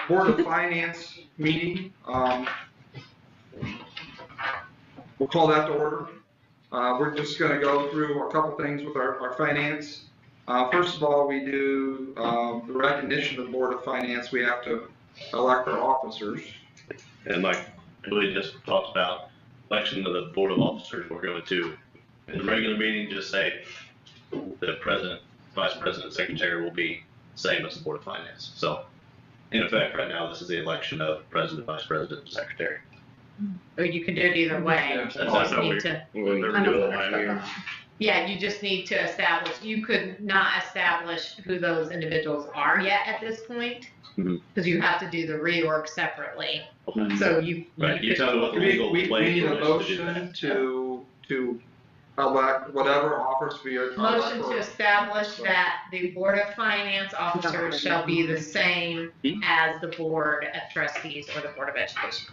Board of Finance meeting. We'll call that to order. We're just going to go through a couple things with our finance. First of all, we do the recognition of the Board of Finance. We have to elect our officers. And like Billy just talked about, election of the Board of Officers, we're going to, in the regular meeting, just say the president, vice president, secretary will be same as the Board of Finance. So in effect, right now, this is the election of president, vice president, and secretary. Or you can do it either way. Yeah. You just need to, yeah, you just need to establish, you could not establish who those individuals are yet at this point, because you have to do the reorg separately. So you. Right, you tell me what the legal we need a motion to to elect whatever office we are. Motion to establish that the Board of Finance officers shall be the same as the Board of Trustees or the Board of Education.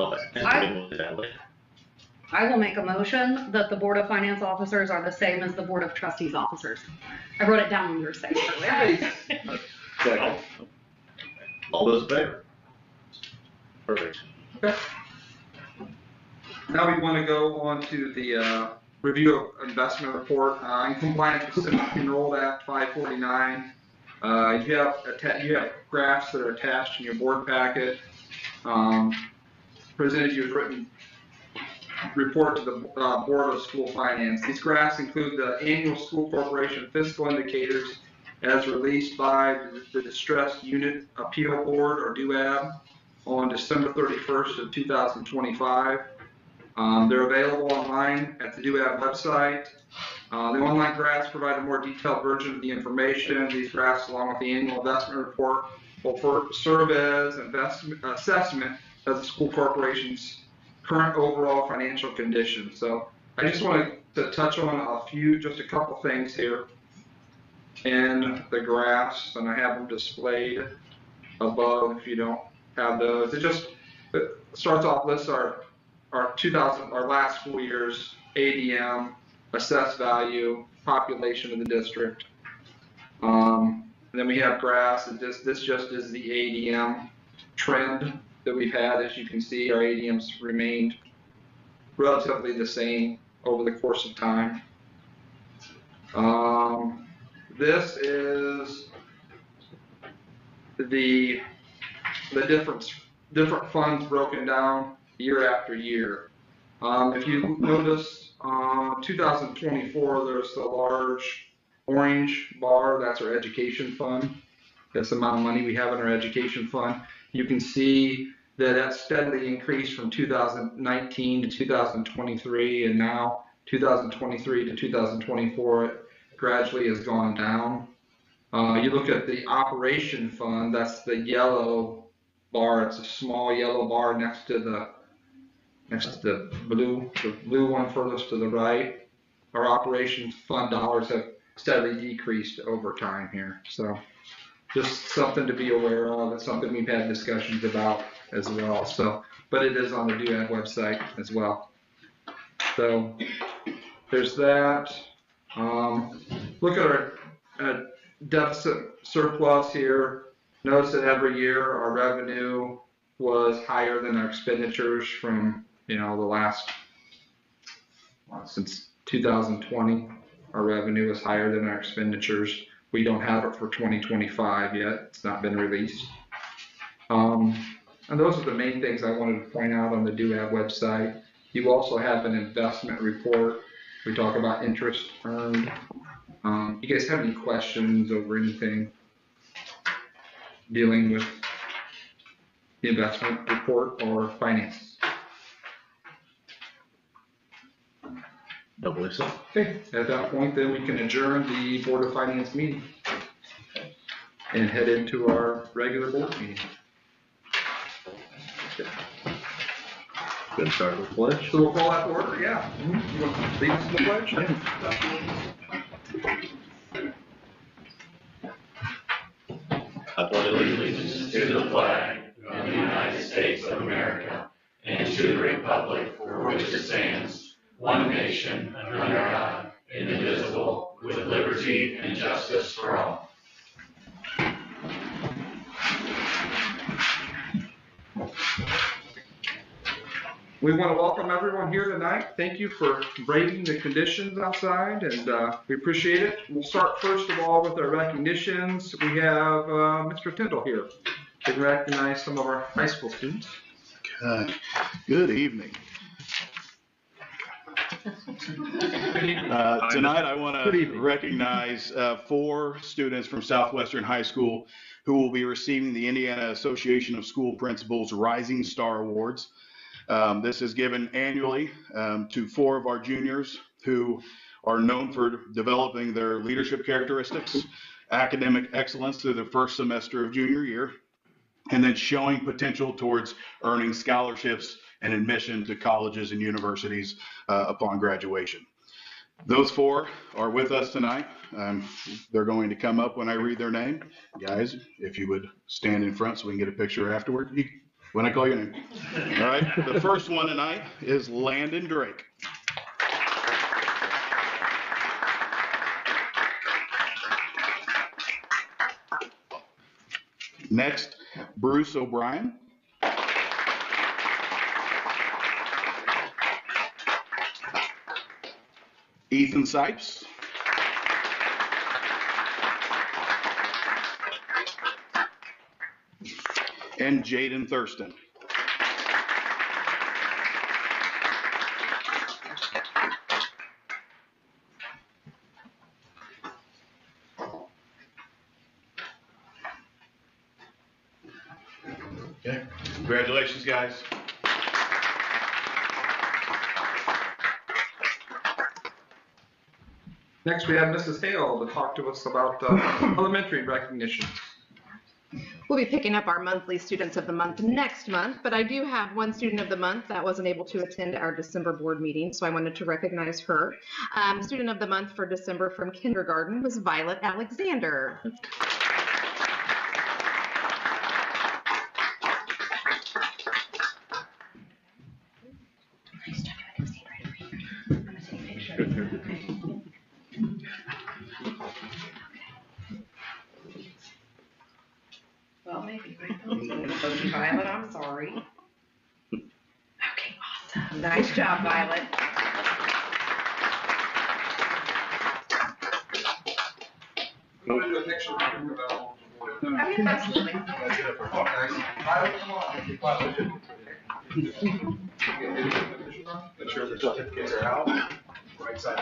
I will make a motion that the Board of Finance officers are the same as the Board of Trustees officers. I wrote it down when you were saying it earlier. Second. All those in favor? Perfect. Okay. Now we want to go on to the review of investment report. In compliance with Civic Enrolled Act 549, you have graphs that are attached in your board packet. Presented you a written report to the Board of School Finance. These graphs include the annual school corporation fiscal indicators as released by the Distressed Unit Appeal Board, or DUAB, on December 31st of 2025. They're available online at the DUAB website. The online graphs provide a more detailed version of the information. These graphs, along with the annual investment report, will serve as assessment of the school corporation's current overall financial condition. So I just wanted to touch on just a couple things here in the graphs, and I have them displayed above if you don't have those. It starts off, lists our last school year's ADM, assessed value, population of the district. And then we have graphs, and this just is the ADM trend that we've had. As you can see, our ADMs remained relatively the same over the course of time. This is the different funds broken down year after year. If you notice, 2024, there's a large orange bar. That's our education fund. That's the amount of money we have in our education fund. You can see that steadily increased from 2019 to 2023, and now 2023 to 2024, it gradually has gone down. You look at the operation fund, that's the yellow bar. It's a small yellow bar next to the blue one furthest to the right. Our operations fund dollars have steadily decreased over time here. So just something to be aware of. It's something we've had discussions about as well. So, but it is on the DUAB website as well. So there's that. Look at our deficit surplus here. Notice that every year our revenue was higher than our expenditures from, the last, since 2020, our revenue is higher than our expenditures. We don't have it for 2025 yet. It's not been released. And those are the main things I wanted to point out on the DUAB website. You also have an investment report. We talk about interest earned. You guys have any questions over anything dealing with the investment report or finance? Don't believe so. Okay, at that point, then we can adjourn the Board of Finance meeting and head into our regular board meeting. Good start with the pledge. So we'll call that to order, yeah. You want to lead us to the pledge? I pledge allegiance to the flag of the United States of America and to the republic for which it stands, one nation, under God, indivisible, with liberty and justice for all. We want to welcome everyone here tonight. Thank you for braving the conditions outside, and we appreciate it. We'll start first of all with our recognitions. We have Mr. Tyndall here to recognize some of our high school students. Good evening. Tonight I want to recognize 4 students from Southwestern High School who will be receiving the Indiana Association of School Principals Rising Star Awards. This is given annually to 4 of our juniors who are known for developing their leadership characteristics, academic excellence through the first semester of junior year, and then showing potential towards earning scholarships and admission to colleges and universities upon graduation. Those 4 are with us tonight. They're going to come up when I read their name. Guys, if you would stand in front so we can get a picture afterward. When I call your name. All right, the first one tonight is Landon Drake. Next, Bruce O'Brien. Ethan Sipes. And Jaden Thurston. Okay, congratulations, guys. Next, we have Mrs. Hale to talk to us about elementary recognition. We'll be picking up our monthly Students of the Month next month, but I do have one Student of the Month that wasn't able to attend our December board meeting, so I wanted to recognize her. Student of the Month for December from kindergarten was Violet Alexander. Well, maybe. Violet, I'm sorry. Okay, awesome. Nice job, Violet. Okay, absolutely. Violet, come on. Make sure the certificates are out. Right side.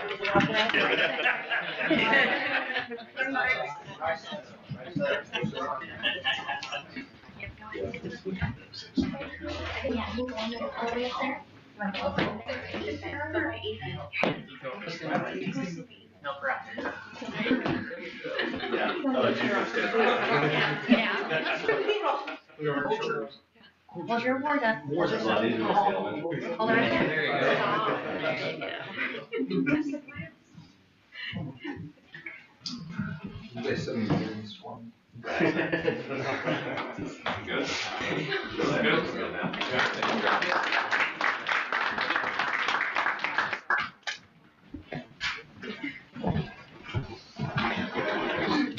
No problem. What's your award then? Wars is a lot easier. Hold on. There you go. Listen, this one. Good.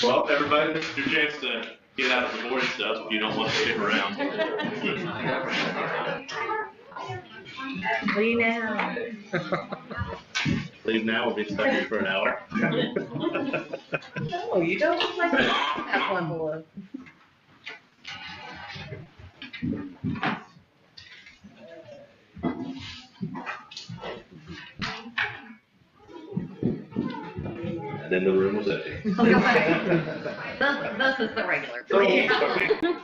Well, everybody, this is your chance to get out of the boring stuff if you don't want to stick around. Leave now. Leave now, we'll be stuck here for an hour. No, you don't look like that one boy. And then the room was empty. This is the regular.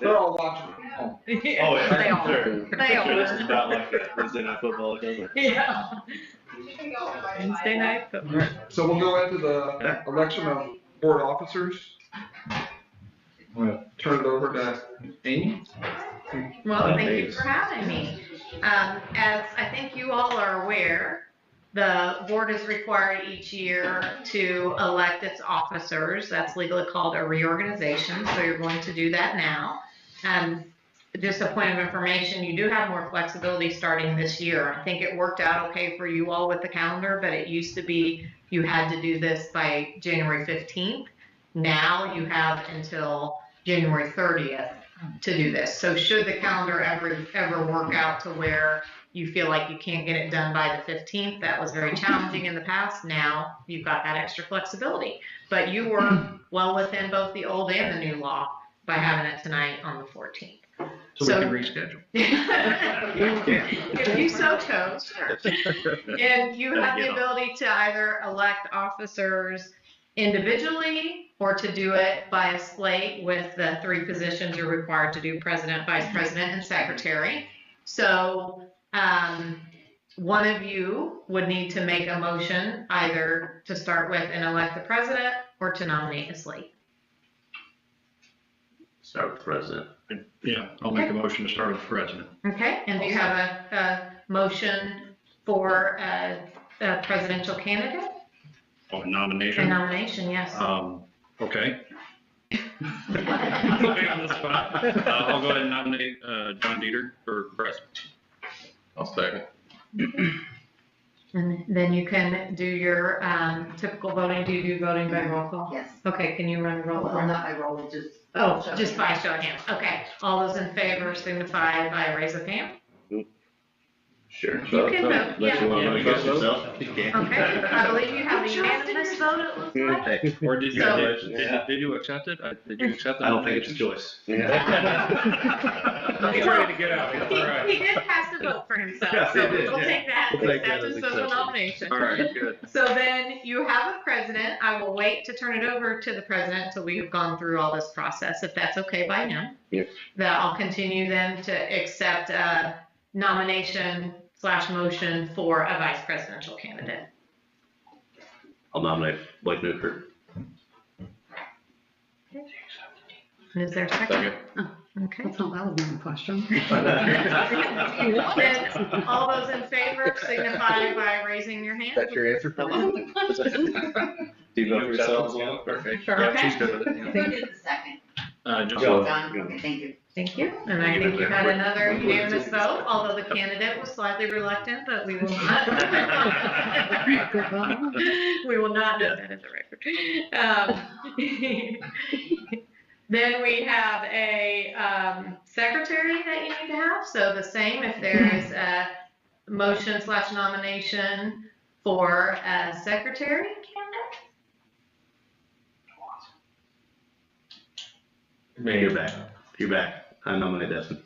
They're all watching. Oh. Oh, yeah. They are. Sure. They Sure, this are. is not like that Wednesday night football cover. Yeah. Wednesday night football. So we'll go into the election of board officers. I'm gonna turn it over to Amy. Well, thank you for having me. As I think you all are aware, the board is required each year to elect its officers. That's legally called a reorganization, so you're going to do that now. Just a point of information, you do have more flexibility starting this year. I think it worked out okay for you all with the calendar, but it used to be you had to do this by January 15th. Now you have until January 30th to do this. So should the calendar ever work out to where you feel like you can't get it done by the 15th, that was very challenging in the past. Now you've got that extra flexibility, but you were well within both the old and the new law by having it tonight on the 14th. So we can reschedule. If you so chose, sure. And you have the ability to either elect officers individually or to do it by a slate with the 3 positions you're required to do: president, vice president, and secretary. So one of you would need to make a motion either to start with and elect the president or to nominate a slate. Start with the president. Yeah, I'll make a motion to start with the president. Okay, and do you have a motion for a presidential candidate? Oh, A nomination? nomination, yes. Okay. Okay, on the spot. I'll go ahead and nominate John Dieter for president. I'll second. And then you can do your typical voting. Do you do voting by roll call? Yes. Okay, can you run a roll Well, call? not by roll, just. Oh, just by show of hands. Okay, all those in favor signify by a raise of hand. Sure. You can vote, Unless you yeah. want to vote against yourself, you can. Okay, I believe you have a unanimous vote, it looks like. Or did you, So- did you accept it? Did you accept the I don't think it's a nomination? choice. He's ready to get out. All right. He did cast a vote for himself, Yes, he so did, we'll yeah. take that We'll take that as acceptance of the accepted. nomination. All right, good. So then you have a president. I will wait to turn it over to the president until we have gone through all this process, if that's okay by him. Yep. That I'll continue then to accept a nomination/motion for a vice presidential candidate. I'll nominate Blake Newkirk. Is there a second? Okay. That's not, that was my question. Then all those in favor signify by raising your hand. That's your answer? Do you vote for yourself as well? Perfect. Sure. Yeah, Okay. she's good with it. Who did the second? Just Go. John, okay, thank you. Thank you. And I think you had another unanimous vote, although the candidate was slightly reluctant, but we will not. We will not note that in the record. Then we have a secretary that you need to have. So the same, if there is a motion/nomination for a secretary candidate. You're back. You're back. I nominate Destin.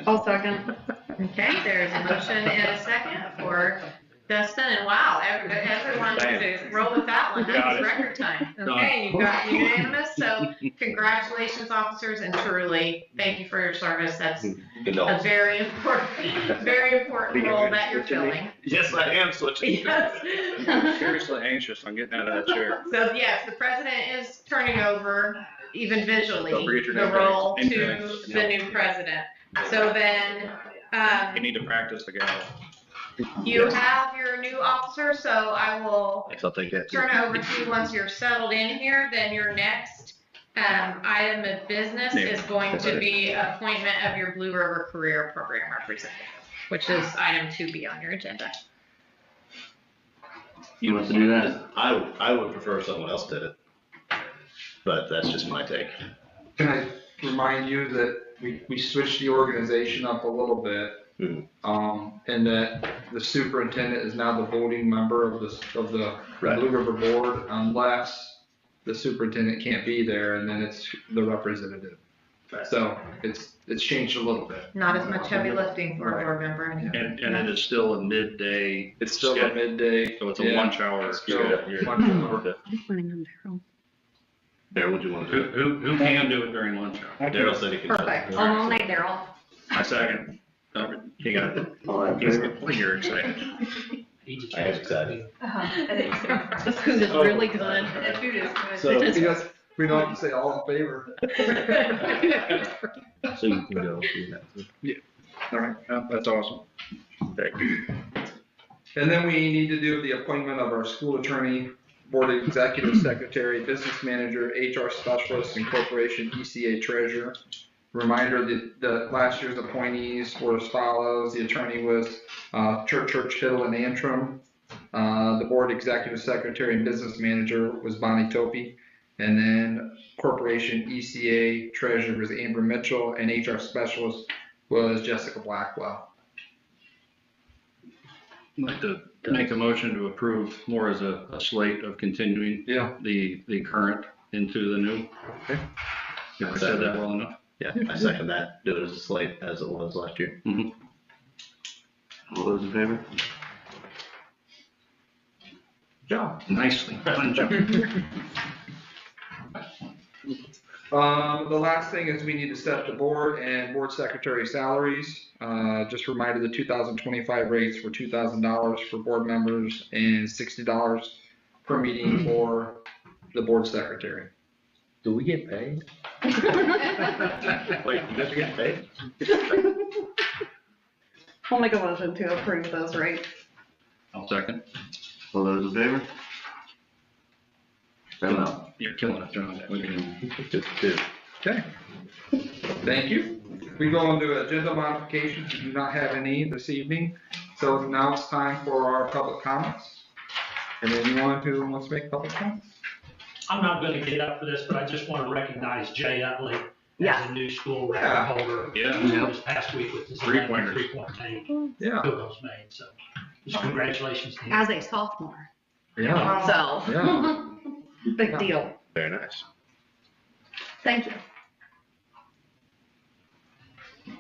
I'll second. Okay, there's a motion and a second for Dustin, and wow, everyone is roll with that one. That was record time. Okay, you got unanimous, so congratulations, officers, and truly, thank you for your service. That's a very important role that you're filling. Yes, I am switching. Yes. I'm seriously anxious on getting out of that chair. So yes, the president is turning over, even visually, Don't forget your the name role tags. to Name tags. the new president. So then, You need to practice the gavel. you have your new officer, so I will Thanks, I'll take that. turn it over to you once you're settled in here. Then your next item of business is going to be appointment of your Blue River Career Program representative, which is item 2B on your agenda. You want to do that? I would prefer someone else did it, but that's just my take. Can I remind you that we switched the organization up a little bit? Mhm. And that the superintendent is now the voting member of the Right. Blue River Board, unless the superintendent can't be there, and then it's the representative. Right. So it's changed a little bit. Not as much heavy lifting for a board member anymore. And it is still a midday. It's still a schedule. midday. So it's a yeah, lunch hour. it's still You're- lunch hour. Darryl, would you want to do it? Who can do it during lunch hour? Darryl said he can. Perfect. I'll nominate Daryl. I second. You got it. You're excited. I am excited. This food is really good. The food is good. So- Because we don't have to say all in favor. So you can go. All right, that's awesome. And then we need to do the appointment of our school attorney, board executive secretary, business manager, HR specialist, and corporation ECA treasurer. Reminder that the last year's appointees were as follows. The attorney was Church, Hiddle, and Antrim. The board executive secretary and business manager was Bonnie Topi. And then corporation ECA treasurer was Amber Mitchell, and HR specialist was Jessica Blackwell. I'd like to make a motion to approve more as a slate of continuing the current into the new. Okay. If I said that well enough. Yeah, I second that. Do it as a slate as it was last year. Mhm. All those in favor? Job. Nicely done, Joe. The last thing is we need to set the board and board secretary salaries. Just a reminder, the 2025 rates were $2,000 for board members and $60 per meeting for the board secretary. Do we get paid? Wait, you guys are getting paid? I'll make a motion to approve those rates. I'll second. All those in favor? You're killing it, John. We can- Two. Okay. Thank you. We go into agenda modifications. We do not have any this evening. So now it's time for our public comments. And anyone who wants to make public comments? I'm not gonna get up for this, but I just wanna recognize Jay Utley Yeah. as a new school record Yeah. holder. Yeah. This past week with his Three-pointers. three-point team, Yeah. field goals made, so just congratulations to him. As a sophomore, Yeah. so. Yeah. Big deal. Very nice. Thank you.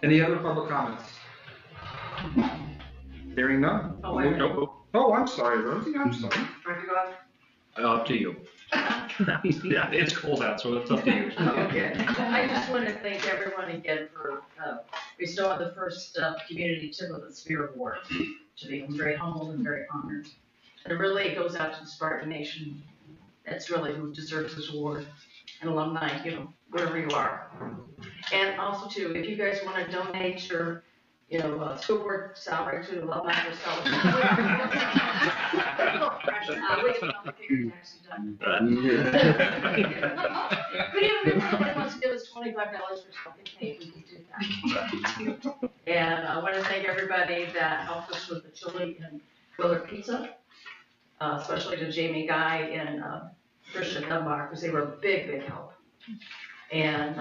Any other public comments? Hearing none? Oh, wait a minute. Nope. Oh, I'm sorry, Rosie. I'm sorry. Up to you. Yeah, it's cold out, so it's up to you. Okay, I just want to thank everyone again for, we still have the first community tip of the Sphere Award. To be very humbled and very honored. And it really goes out to the Spartan Nation. That's really who deserves this award. And alumni, you know, wherever you are. And also too, if you guys want to donate your, you know, school board salary to alumni for we can all figure it out. But even if somebody wants to give us $25 for something, hey, we can do that. And I want to thank everybody that helped us with the chili and grilled pizza, especially to Jamie Guy and Christian Dunbar, because they were a big, big help. And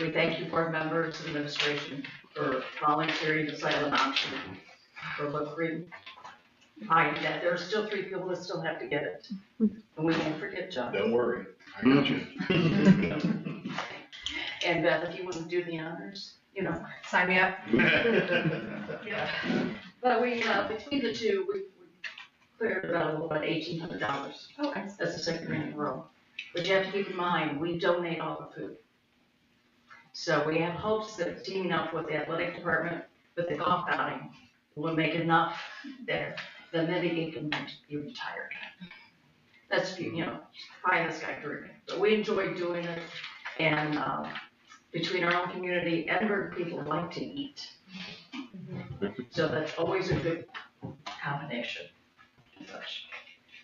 we thank you, board members and administration, for volunteering the silent option for lip reading. That there are still 3 people that still have to get it. And we won't forget John. Don't worry, I got you. And Beth, if you want to do the honors, you know. Sign me up. Yeah. But we, between the two, we cleared about $1,800. Okay. That's the second year in a row. But you have to keep in mind, we donate all the food. So we have hopes that teaming up with the athletic department, with the golf outing, will make enough there. Then he can be retired. That's, you know, pie in the sky dreaming. But we enjoy doing it, and between our own community, Edinburgh people like to eat. So that's always a good combination.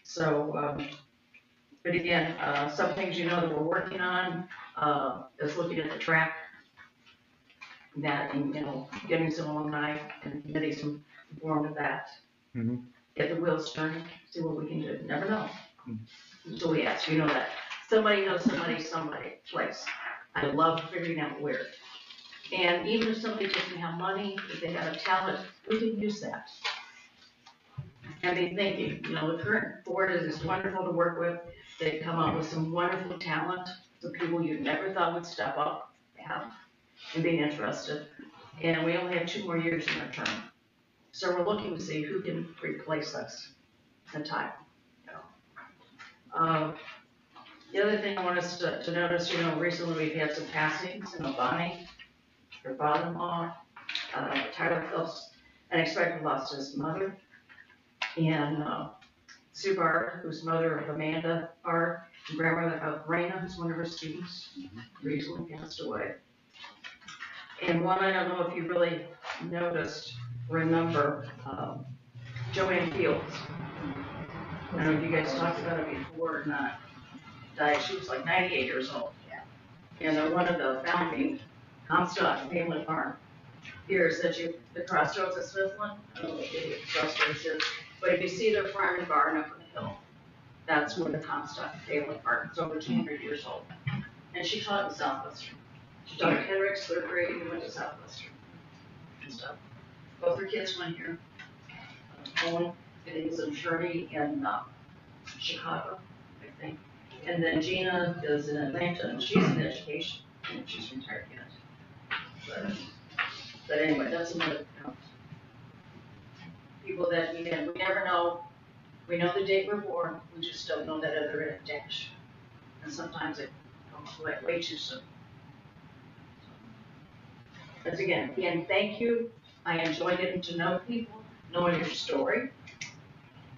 So, but again, some things you know that we're working on is looking at the track. That, and, you know, getting some alumni and getting some informed of that. Mm-hmm. Get the wheels turning, see what we can do. Never know. Until we ask, you know that. Somebody knows somebody, place. I love figuring out where. And even if somebody doesn't have money, if they have a talent, we can use that. And be thinking, you know, the current board is wonderful to work with. They come up with some wonderful talent, some people you never thought would step up, and being interested. And we only have 2 more years in our term. So we're looking to see who can replace us in time. You know. The other thing I want us to notice, you know, recently we've had some passings. You know, Bonnie, her father-in-law, Tyler Phelps, unexpected lost his mother. And Sue Bard, who's mother of Amanda Bard, and grandmother of Raina, who's one of her students, recently passed away. And one, I don't know if you really remember Joanne Fields. I don't know if you guys talked about it before or not. Died, she was like 98 years old. And they're one of the founding Comstock family farm. Here is the crossroads of Smithland. I don't know what the crossroads is, but if you see their farm and barn up on the hill, That's where the Comstock Family Park is over 200 years old. And she taught in Southwestern. She taught at Hendricks, third grade, and went to Southwestern and stuff. Both her kids went here. Owen, I think, was an attorney in Chicago, I think. And then Gina is in Atlanta, and she's in education, and she's retired yet. But anyway, that's another count. People that we never know. We know the date we're born, we just don't know that other dash. And sometimes it comes way too soon. But again, thank you. I enjoy getting to know people, knowing your story.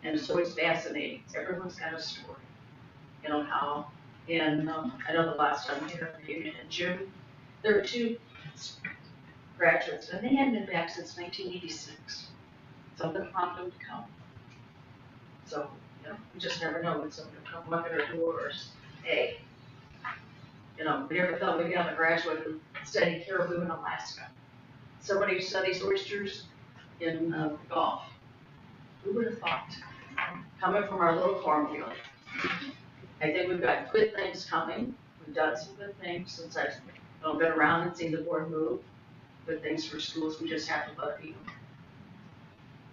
And it's always fascinating. Everyone's got a story. You know how, and I know the last time we had our reunion in June, there were 2 graduates, and they hadn't been back since 1986. Something prompted them to come. So, you know, you just never know when someone will come up at our doors. Hey, you know, we never thought we'd be on a graduate and studying caribou in Alaska. Somebody who studies oysters in the Gulf. Who would have thought? Coming from our little farm field. I think we've got good things coming. We've done some good things since I've been around and seen the board move. Good things for schools. We just have to let people.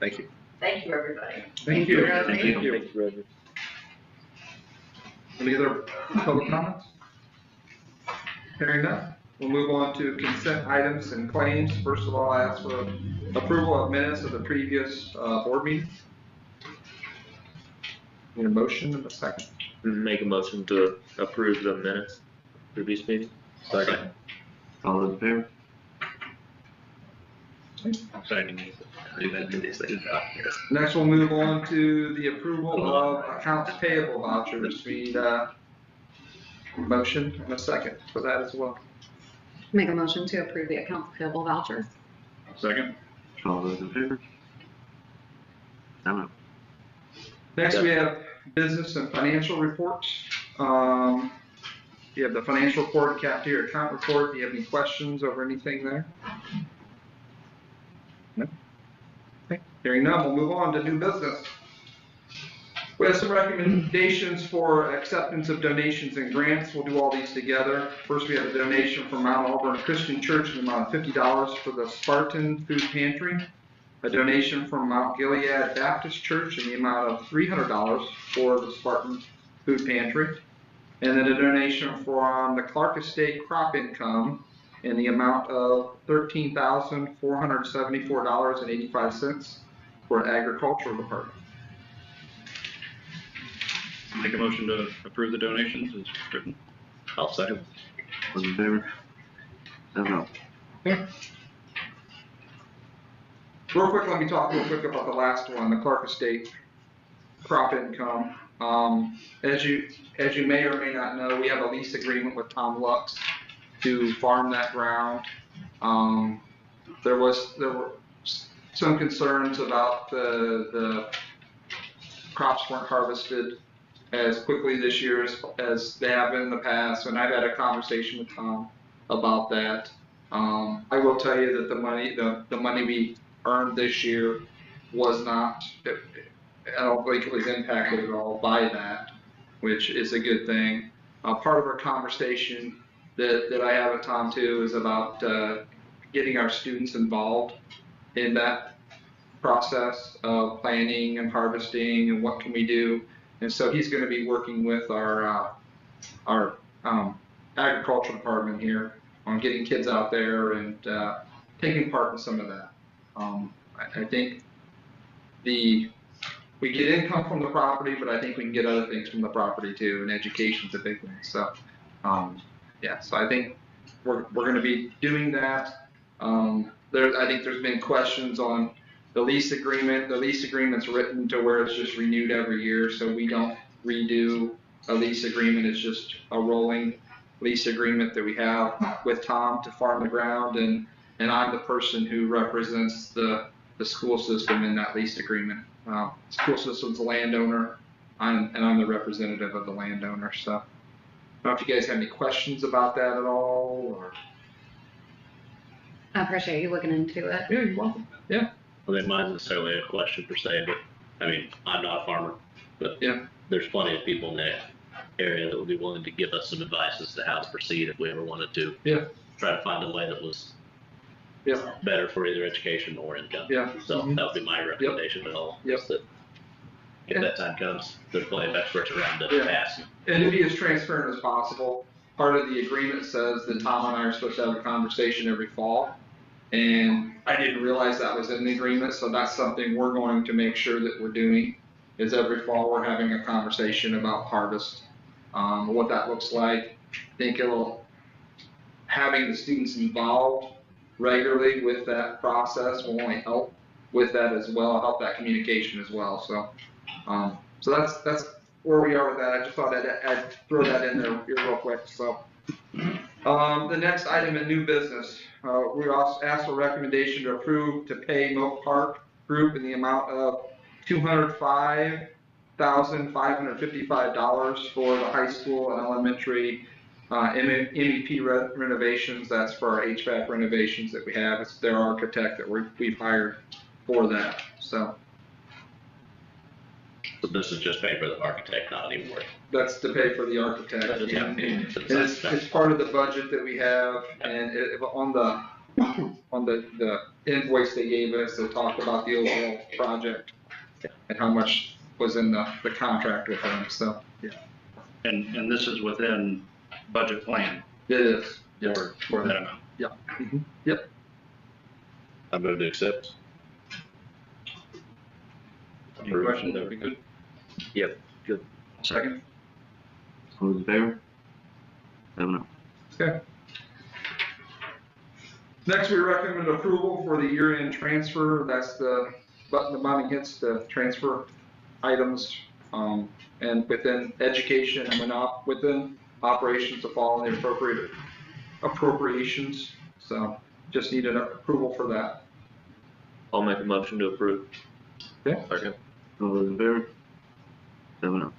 Thank you. Thank you, everybody. Thank you. Thank you. Any other public comments? Hearing none, we'll move on to consent items and claims. First of all, I ask for approval of minutes of the previous board meeting. Need a motion and a second. Make a motion to approve the minutes, previous meeting. Second. All those in favor? Next, we'll move on to the approval of accounts payable vouchers. We need a motion and a second for that as well. Make a motion to approve the accounts payable vouchers. Second. All those in favor? I'm out. Next, we have business and financial reports. You have the financial report, cafeteria account report. Do you have any questions over anything there? No? Okay. Hearing none, we'll move on to new business. We have some recommendations for acceptance of donations and grants. We'll do all these together. First, we have a donation from Mount Auburn Christian Church in the amount of $50 for the Spartan Food Pantry. A donation from Mount Gilead Baptist Church in the amount of $300 for the Spartan Food Pantry. And then a donation from the Clark Estate Crop Income in the amount of $13,474.85 for Agricultural Department. Make a motion to approve the donations as written. I'll second. Those in favor? I'm out. Okay. Real quick, let me talk real quick about the last one, the Clark Estate Crop Income. As you may or may not know, we have a lease agreement with Tom Lux to farm that ground. There were some concerns about the crops weren't harvested as quickly this year as they have been in the past, and I've had a conversation with Tom about that. I will tell you that the money we earned this year was not, I don't think it was impacted at all by that, which is a good thing. Part of our conversation that I have with Tom too is about getting our students involved in that process of planning and harvesting and what can we do. And so he's going to be working with our agricultural department here on getting kids out there and taking part in some of that. I think we get income from the property, but I think we can get other things from the property too, and education's a big thing. So, yeah, so I think we're going to be doing that. I think there's been questions on the lease agreement. The lease agreement's written to where it's just renewed every year, so we don't redo a lease agreement. It's just a rolling lease agreement that we have with Tom to farm the ground, and I'm the person who represents the school system in that lease agreement. School system's a landowner, and I'm the representative of the landowner. So, I don't know if you guys have any questions about that at all, or. I appreciate you looking into it. Yeah, you're welcome. Yeah. Well, they might not necessarily a question per se, but I mean, I'm not a farmer, but yeah, there's plenty of people in the area that would be willing to give us some advice as to how to proceed if we ever wanted to. Yeah. Try to find a way that was Yeah. better for either education or income. Yeah. So that would be my recommendation at all. Yep. Is that if that time comes, there's plenty of experts around to Yeah. ask. And to be as transparent as possible, part of the agreement says that Tom and I are supposed to have a conversation every fall. And I didn't realize that was in the agreement, so that's something we're going to make sure that we're doing, is every fall we're having a conversation about harvest, what that looks like. I think having the students involved regularly with that process will only help with that as well, help that communication as well. So that's where we are with that. I just thought I'd throw that in there real quick. So the next item in new business, we also asked for recommendation to approve to pay Moat Park Group in the amount of $205,555 for the high school and elementary MEP renovations. That's for our HVAC renovations that we have. It's their architect that we've hired for that. So this is just paying for the architect, not anymore. that's to pay for the architect. And it's part of the budget that we have, and on the invoice they gave us, they talked about the overall project and how much was in the contract with them. So yeah. And this is within budget plan It is. for that amount. Yeah. Mm-hmm. Yep. I move to accept. Any questions? That would be good. Yep, good. Second? All those in favor? 7-0. Okay. Next, we recommend approval for the year-end transfer. That's the money hits the transfer items, and within education and within operations to fall in the appropriate appropriations. So just need an approval for that. I'll make a motion to approve. Okay. Second. All those in favor? 7-0.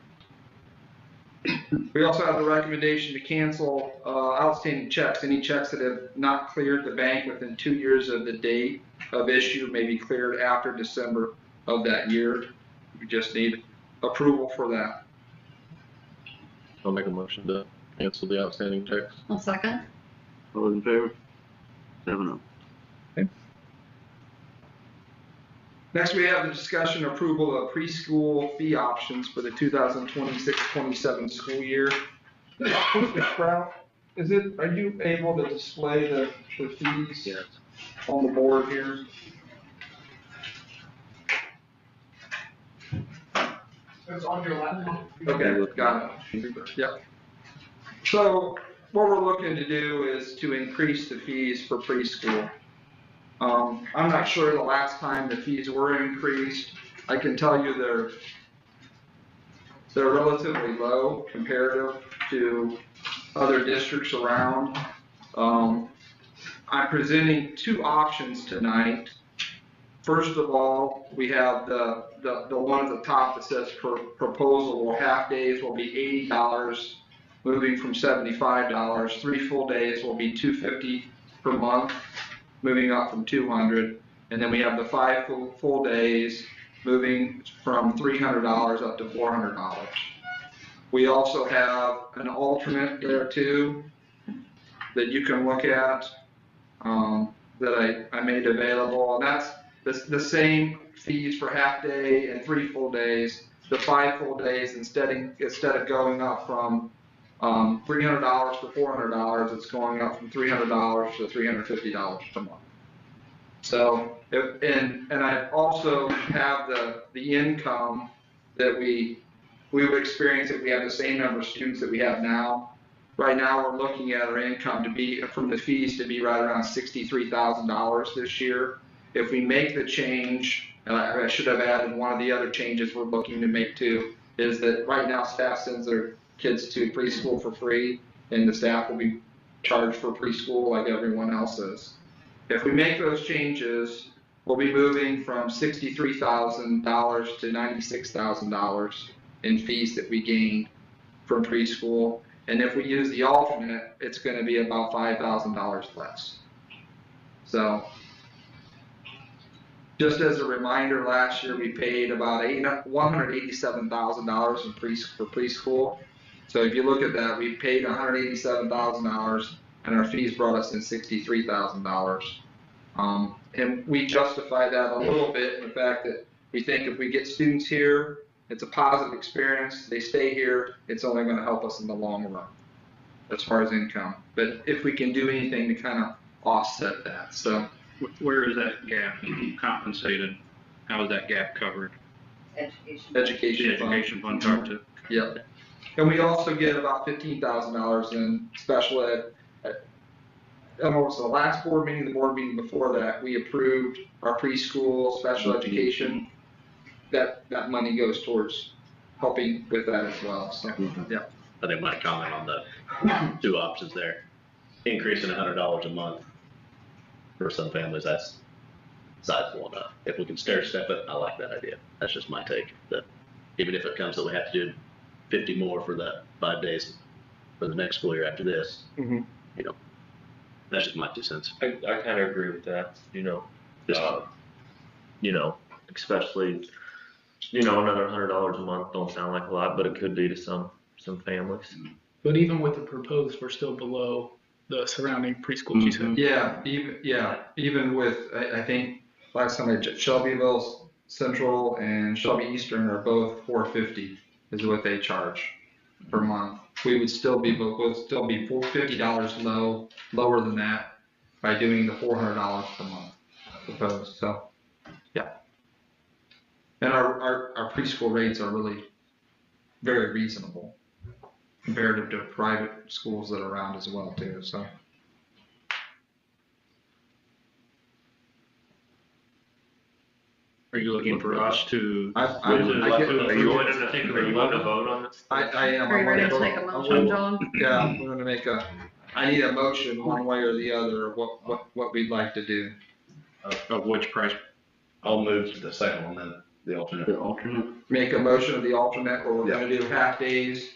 We also have the recommendation to cancel outstanding checks. Any checks that have not cleared the bank within 2 years of the date of issue may be cleared after December of that year. We just need approval for that. I'll make a motion to cancel the outstanding checks. I'll second. All those in favor? 7-0. Next, we have the discussion approval of preschool fee options for the 2026-27 school year. Mr. Sprout, are you able to display the fees Yes. on the board here? It's on your left. Okay, got it. Yep. So what we're looking to do is to increase the fees for preschool. I'm not sure the last time the fees were increased. I can tell you they're relatively low comparative to other districts around. I'm presenting two options tonight. First of all, we have the one at the top that says proposal half days will be $80, moving from $75. 3 full days will be $250 per month, moving up from $200. And then we have the 5 full days, moving from $300 up to $400. We also have an alternate there too that you can look at that I made available, and that's the same fees for half day and 3 full days. The 5 full days, instead of going up from $300 to $400, it's going up from $300 to $350 per month. So, and I also have the income that we would experience if we have the same number of students that we have now. Right now, we're looking at our income to be, from the fees, to be right around $63,000 this year. If we make the change, and I should have added one of the other changes we're looking to make too, is that right now staff sends their kids to preschool for free, and the staff will be charged for preschool like everyone else is. If we make those changes, we'll be moving from $63,000 to $96,000 in fees that we gained from preschool. And if we use the alternate, it's going to be about $5,000 less. So Just as a reminder, last year we paid about $187,000 for preschool. So if you look at that, we paid $187,000 and our fees brought us in $63,000. And we justify that a little bit in the fact that we think if we get students here, it's a positive experience, they stay here, it's only going to help us in the long run as far as income. But if we can do anything to kind of offset that, so. Where is that gap compensated? How is that gap covered? Education. Education The education fund talked to. Yep. And we also get about $15,000 in special ed. Almost the last board meeting, the board meeting before that, we approved our preschool special education. That money goes towards helping with that as well, so, yeah. I think my comment on the two options there, increasing $100 a month for some families, that's sizable enough. If we can stair step it, I like that idea. That's just my take, that even if it comes that we have to do 50 more for that 5 days for the next school year after this, you know, that's just my 2 cents. I kind of agree with that, you know, especially, another $100 a month don't sound like a lot, but it could be to some families. But even with the proposed, we're still below the surrounding preschools, you said? Even with, I think last time Shelbyville Central and Shelby Eastern are both $450 is what they charge per month. We would still be $50 lower than that by doing the $400 per month proposed. So, yeah. And our preschool rates are really very reasonable comparative to private schools that are around as well too, so. Are you looking for us to? Are you willing to vote on this? I am. Are you ready to make a motion, John? Yeah, we're gonna I need a motion one way or the other, what we'd like to do. Of which price? I'll move to the second one, then the alternate. Make a motion of the alternate, where we're gonna do half days,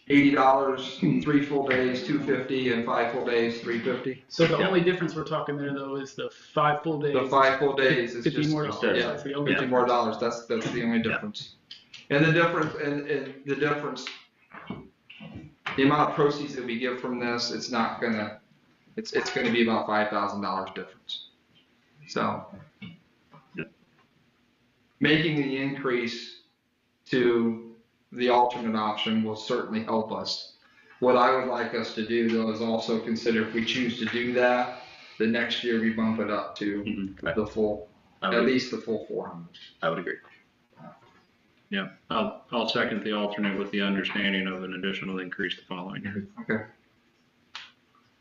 $80, 3 full days, $250, and 5 full days, $350. So the only difference we're talking there though is the 5 full days. The 5 full days is $50 just, more. yeah, That's the only $50 more dollars, that's the only difference. And the difference, the amount of proceeds that we get from this, it's gonna be about $5,000 difference. So, making the increase to the alternate option will certainly help us. What I would like us to do though is also consider if we choose to do that, the next year we bump it up to the full, at least the full 400. I would agree. Yeah, I'll second the alternate with the understanding of an additional increase the following year. Okay.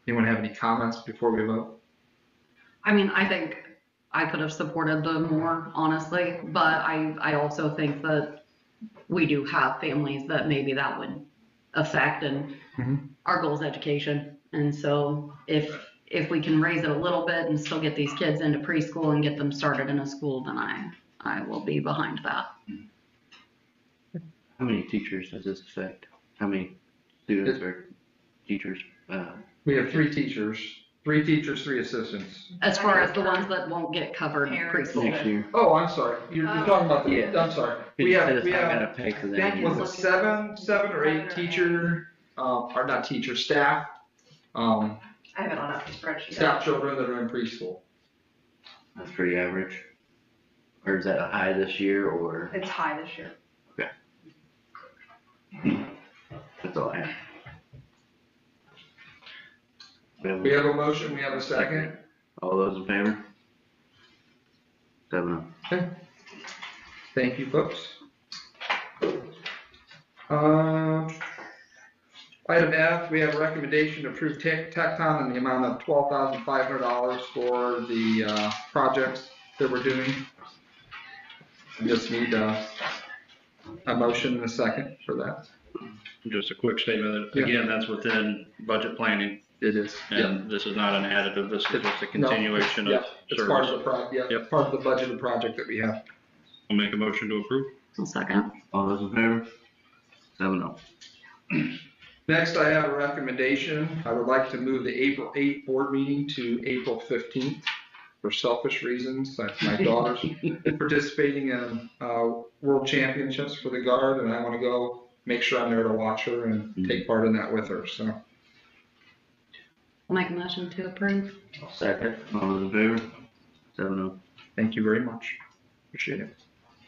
Anyone have any comments before we vote? I mean, I think I could have supported the more, honestly, but I also think that we do have families that maybe that would affect, and our goal is education. And so if we can raise it a little bit and still get these kids into preschool and get them started in a school, then I will be behind that. How many teachers does this affect? How many students or teachers? We have 3 teachers, 3 assistants. As far as the ones that won't get covered preschool. Next year. Oh, I'm sorry. You're talking about I'm sorry. We have, Not gonna pay for that. was it 7 or 8 staff, I have it on a spreadsheet. staff children that are in preschool. That's pretty average. Or is that a high this year, or? It's high this year. Okay. That's all I have. We have a motion, we have a second. All those in favor? 7-0. Okay. Thank you, folks. Item F, we have a recommendation to approve Tecton in the amount of $12,500 for the projects that we're doing. We just need a motion and a second for that. Just a quick statement that, again, that's within budget planning. It is. And this is not an additive, this is just a continuation of It's part service. of the part of the budgeted project that we have. I'll make a motion to approve. I'll second. All those in favor? 7-0. Next, I have a recommendation. I would like to move the April 8th board meeting to April 15th. for selfish reasons. My daughter's participating in world championships for the Guard, and I want to go make sure I'm there to watch her and take part in that with her. So, I'll make a motion to approve. Second. All those in favor? 7-0. thank you very much. Appreciate it.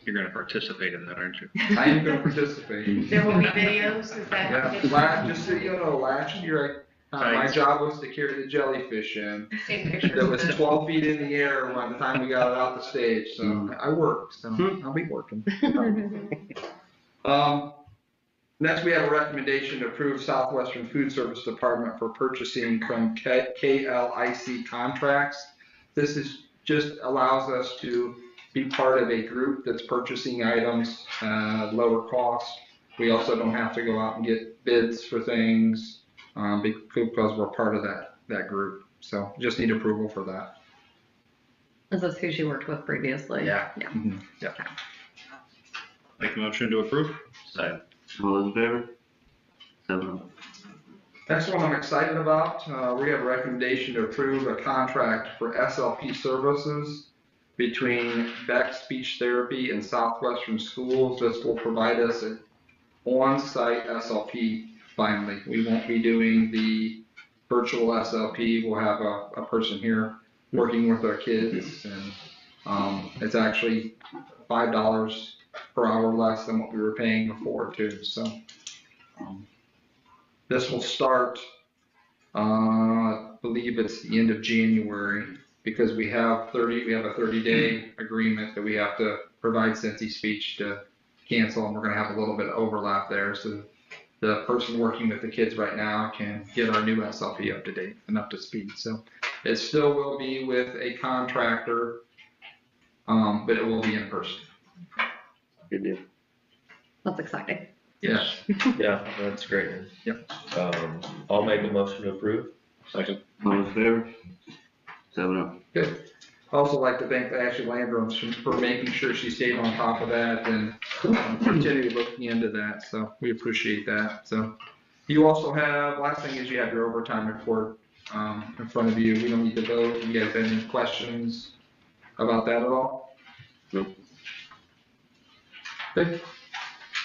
You're gonna participate in that, aren't you? I am going to participate. There will be videos, is that? Yeah, just so you know, last year my job was to carry the jellyfish in. That was 12 feet in the air by the time we got it out the stage. So I worked. So I'll be working. Next, we have a recommendation to approve Southwestern Food Service Department for purchasing from KLIC contracts. This just allows us to be part of a group that's purchasing items, lower cost. We also don't have to go out and get bids for things because we're part of that group. So just need approval for that. Is this who she worked with previously? Yeah. Yeah. Mm-hmm. Yeah. Make a motion to approve? Second. All those in favor? 7-0. Next one I'm excited about, we have a recommendation to approve a contract for SLP services between Beck Speech Therapy and Southwestern Schools. This will provide us an on-site SLP finally. We won't be doing the virtual SLP. We'll have a person here working with our kids, and it's actually $5 per hour less than what we were paying before too. So this will start, I believe it's the end of January, because we have a 30-day agreement that we have to provide Cincy Speech to cancel, and we're going to have a little bit of overlap there. So the person working with the kids right now can get our new SLP up to date and up to speed. So it still will be with a contractor, but it will be in person. Good deal. That's exciting. Yeah. Yeah, that's great. Yep. I'll make a motion to approve. Second. All those in favor? 7-0. Good. I also like to thank Ashley Landrum for making sure she stayed on top of that and continually looking into that. So we appreciate that. So you also have, last thing is you have your overtime report in front of you. We don't need to vote. You guys have any questions about that at all? Nope. Good.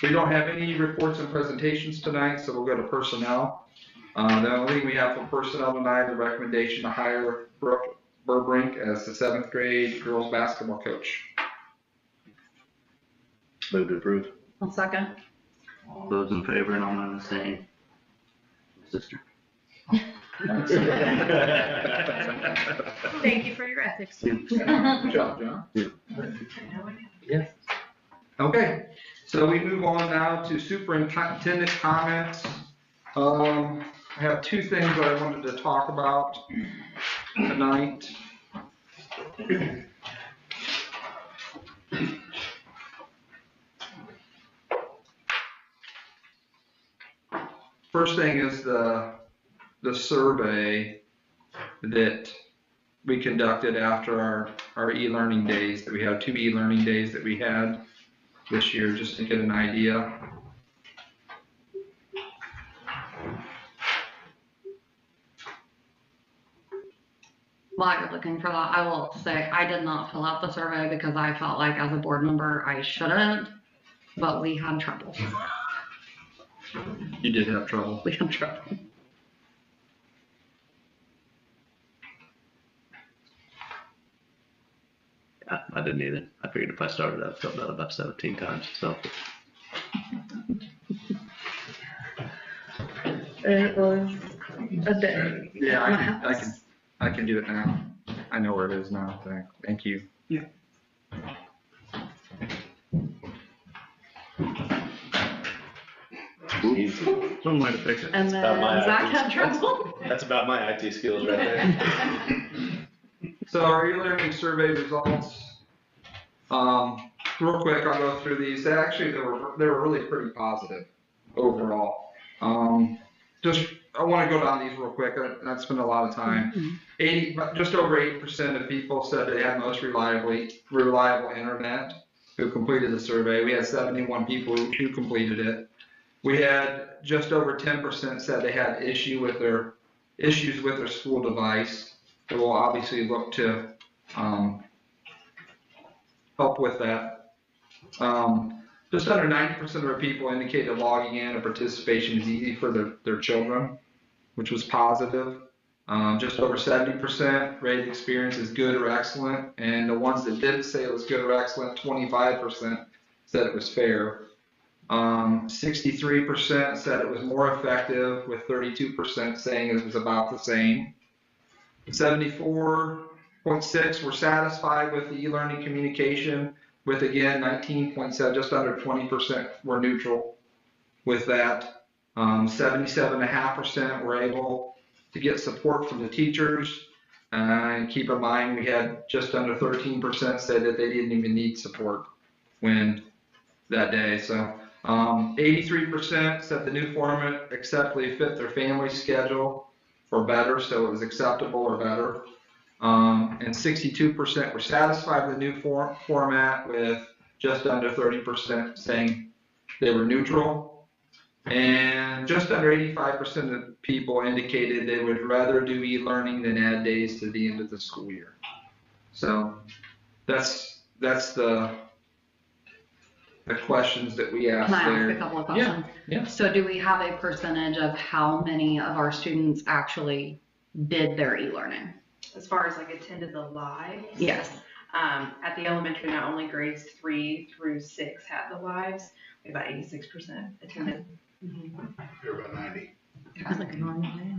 We don't have any reports and presentations tonight, so we'll go to personnel. The only thing we have for personnel tonight is a recommendation to hire Brooke Burbrink as the 7th grade girls basketball coach. Move to approve. I'll second. All those in favor, and I'm on the same. Sister. Thank you for your ethics. Good job, John. Yes. Okay, so we move on now to superintendent comments. I have two things that I wanted to talk about tonight. First thing is the survey that we conducted after our e-learning days. That we had 2 e-learning days that we had this year, just to get an idea. While you're looking for that, I will say I did not fill out the survey because I felt like as a board member I shouldn't, but we had trouble. You did have trouble. We had trouble. I didn't either. I figured if I started, I'd filled out about 17 times, so. It was a day. Yeah, I can do it now. I know where it is now. Thank you. Yeah. Someone might have fixed it. And then About my Zach IT had trouble. That's about my IT skills right there. So our e-learning survey results, real quick, I'll go through these. Actually, they were really pretty positive overall. I want to go down these real quick. I'd spend a lot of time. Just over 80% of people said they had most reliable internet who completed the survey. We had 71 people who completed it. We had just over 10% said they had issues with their school device. We'll obviously look to help with that. Just under 90% of our people indicated logging in and participation is easy for their children, which was positive. Just over 70% rated experience is good or excellent, and the ones that didn't say it was good or excellent, 25% said it was fair. 63% said it was more effective, with 32% saying it was about the same. 74.6 were satisfied with the e-learning communication, with again 19.7, just under 20% were neutral with that. 77.5% were able to get support from the teachers. And keep in mind, we had just under 13% said that they didn't even need support when that day. So 83% said the new format acceptably fit their family schedule or better, so it was acceptable or better. And 62% were satisfied with the new format, with just under 30% saying they were neutral. And just under 85% of people indicated they would rather do e-learning than add days to the end of the school year. So that's the questions that we asked Can I there. ask a couple of questions? Yeah. So do we have a percentage of how many of our students actually did their e-learning? As far as like attended the lives? Yes. At the elementary, not only grades 3 through 6 had the lives, about 86% attended. You're about 90. That's like a normal day.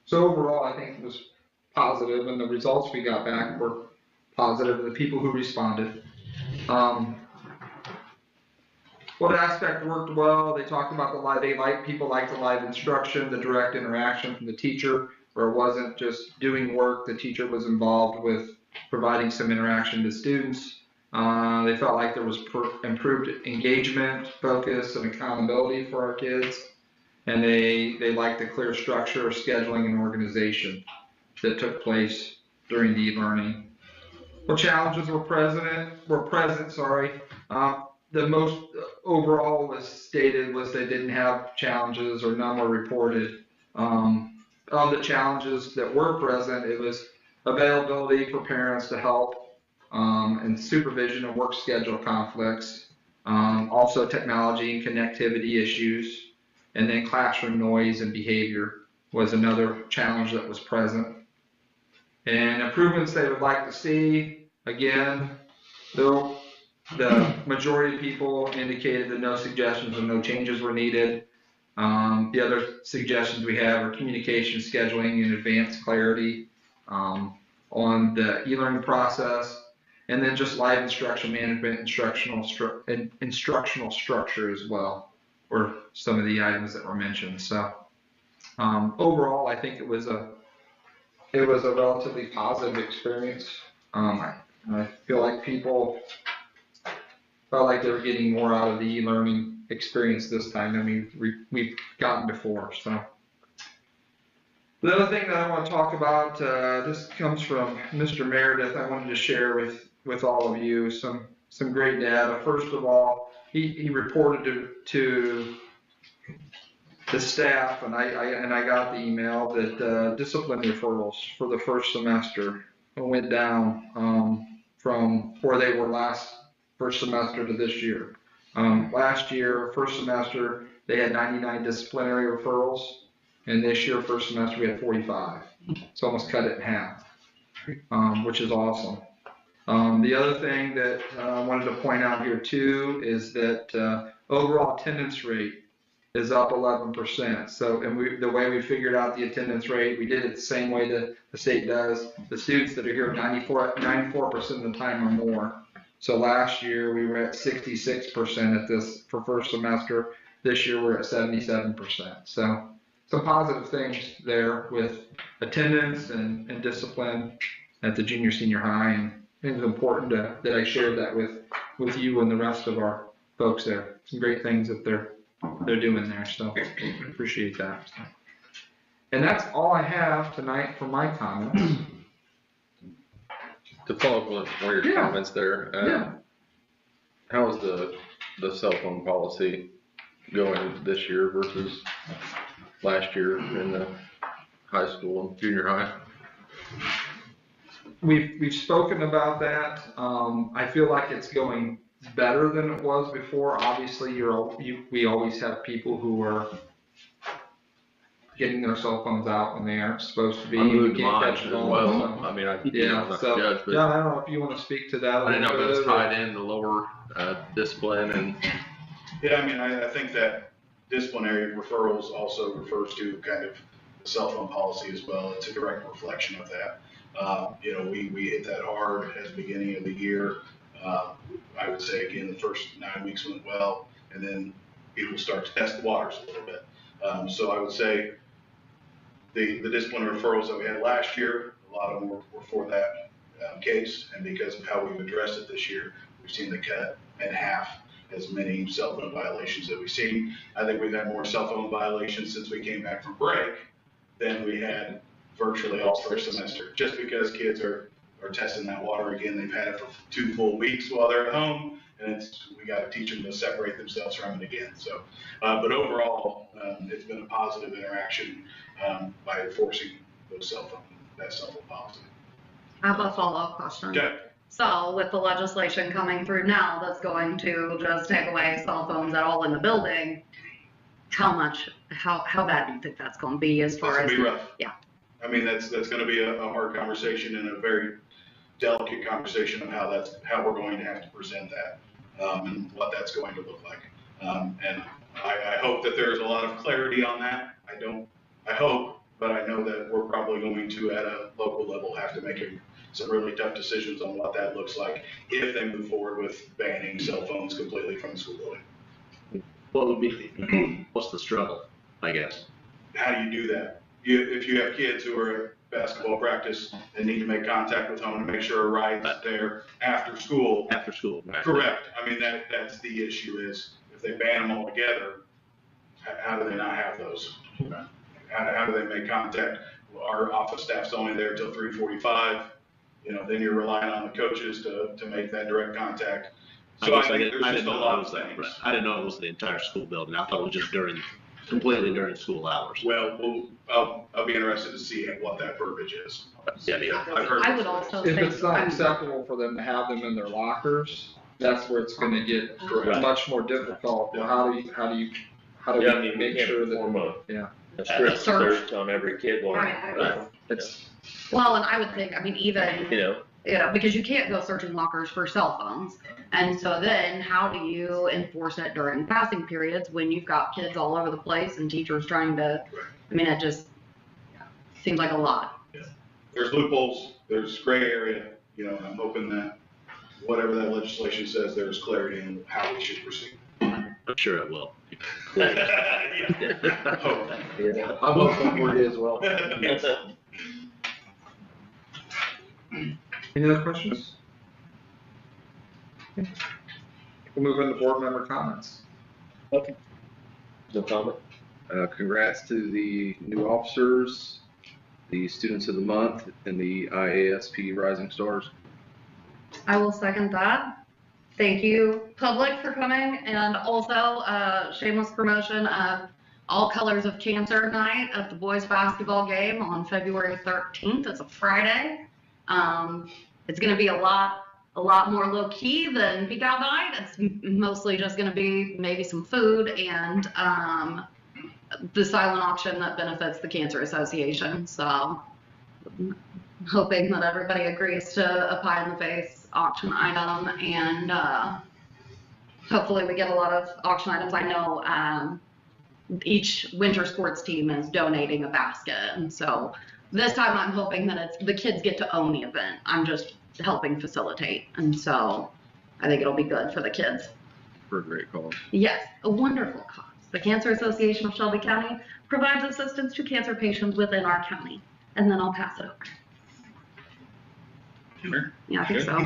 So overall, I think it was positive, and the results we got back were positive. The people who responded. What aspect worked well? They talked about the live. People liked the live instruction, the direct interaction from the teacher, where it wasn't just doing work. The teacher was involved with providing some interaction to students. They felt like there was improved engagement, focus, and accountability for our kids. And they liked the clear structure, scheduling, and organization that took place during the e-learning. What challenges were present? The most overall was stated was they didn't have challenges, or none were reported. Of the challenges that were present, it was availability for parents to help, and supervision and work schedule conflicts, also technology and connectivity issues, and then classroom noise and behavior was another challenge that was present. And improvements they would like to see, again, though the majority of people indicated that no suggestions or no changes were needed. The other suggestions we have are communication, scheduling, and advanced clarity on the e-learning process, and then just live instruction management, instructional structure as well, were some of the items that were mentioned. So overall, I think it was a relatively positive experience. I feel like people felt like they were getting more out of the e-learning experience this time than we've gotten before. So the other thing that I want to talk about, this comes from Mr. Meredith. I wanted to share with all of you some great data. First of all, he reported to the staff, and I got the email that discipline referrals for the first semester went down from where they were first semester to this year. Last year, first semester, they had 99 disciplinary referrals, and this year, first semester, we had 45. It's almost cut it in half, which is awesome. The other thing that I wanted to point out here too is that overall attendance rate is up 11%. So, and the way we figured out the attendance rate, we did it the same way that the state does. The students that are here 94% of the time or more. So last year we were at 66% at this for first semester. This year we're at 77%. So some positive things there with attendance and discipline at the junior senior high, and I think it's important that I shared that with you and the rest of our folks there. Some great things that they're doing there, so appreciate that. And that's all I have tonight for my comments. To follow up with one of your comments there, how is the cell phone policy going this year versus last year in the high school and junior high? we've spoken about that. I feel like it's going better than it was before. Obviously, we always have people who are getting their cell phones out when they aren't supposed to be. I'm You moved can't mine catch as it all. well. So, I mean, I'm yeah. not So, a judge, but John, I don't know if you want to speak to that. I didn't know if it was bit, tied in the lower discipline and. Yeah, I mean, I think that disciplinary referrals also refers to kind of the cell phone policy as well. It's a direct reflection of that. You know, we hit that hard at the beginning of the year. I would say, again, the first 9 weeks went well, and then people start to test the waters a little bit. So I would say the disciplinary referrals that we had last year, a lot of them were for that case, and because of how we've addressed it this year, we've seen the cut in half as many cell phone violations that we've seen. I think we've had more cell phone violations since we came back from break than we had virtually all first semester, just because kids are testing that water again. They've had it for 2 full weeks while they're at home, and we got to teach them to separate themselves from it again. So, but overall, it's been a positive interaction by enforcing that cell phone policy. I have a follow-up question. Okay. So with the legislation coming through now that's going to just take away cell phones at all in the building, how bad do you think that's going to be as far as? It's going to be rough. Yeah. I mean, that's going to be a hard conversation and a very delicate conversation of how we're going to have to present that and what that's going to look like. And I hope that there's a lot of clarity on that. I hope, but I know that we're probably going to, at a local level, have to make some really tough decisions on what that looks like if they move forward with banning cell phones completely from the school building. What would be, what's the struggle, I guess? How do you do that? If you have kids who are at basketball practice and need to make contact with home to make sure a ride's there after school. After school, right. Correct. I mean, that's the issue is if they ban them all together, how do they not have those? How do they make contact? Our office staff's only there till 3:45. You know, then you're relying on the coaches to make that direct contact. So I think there's just a lot of things. Right. I didn't know it was the entire school building. I thought it was just completely during school hours. Well, I'll be interested to see what that verbiage is. Yeah. I would also if think it's not acceptable for them to have them in their lockers, that's where it's going to get much more difficult. Well, how do we make sure that a strict search on every kid. Well, and I would think, I mean, even, because you can't go searching lockers for cell phones. And so then how do you enforce it during passing periods when you've got kids all over the place and teachers trying to, I mean, it just seems like a lot. Yeah. There's loopholes, there's gray area, I'm hoping that whatever that legislation says, there's clarity in how we should proceed. I'm sure it will. I'm hoping for it as well. Any other questions? Okay. We'll move into board member comments. Okay. No comment. Congrats to the new officers, the students of the month, and the IASP Rising Stars. I will second that. Thank you, public, for coming, and also shameless promotion of All Colors of Cancer night at the boys basketball game on February 13th. It's a Friday. It's going to be a lot more low key than Peak Out Night. It's mostly just going to be maybe some food and the silent auction that benefits the Cancer Association. So hoping that everybody agrees to a pie in the face auction item, and hopefully we get a lot of auction items. I know each winter sports team is donating a basket, and so this time I'm hoping that the kids get to own the event. I'm just helping facilitate, and so I think it'll be good for the kids. For a great cause. Yes, a wonderful cause. The Cancer Association of Shelby County provides assistance to cancer patients within our county, and then I'll pass it over. Sure. Yeah, I think so. I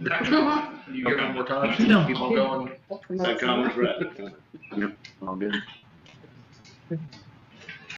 don't know. You give them more time? No. Keep on going. That comments right. All good.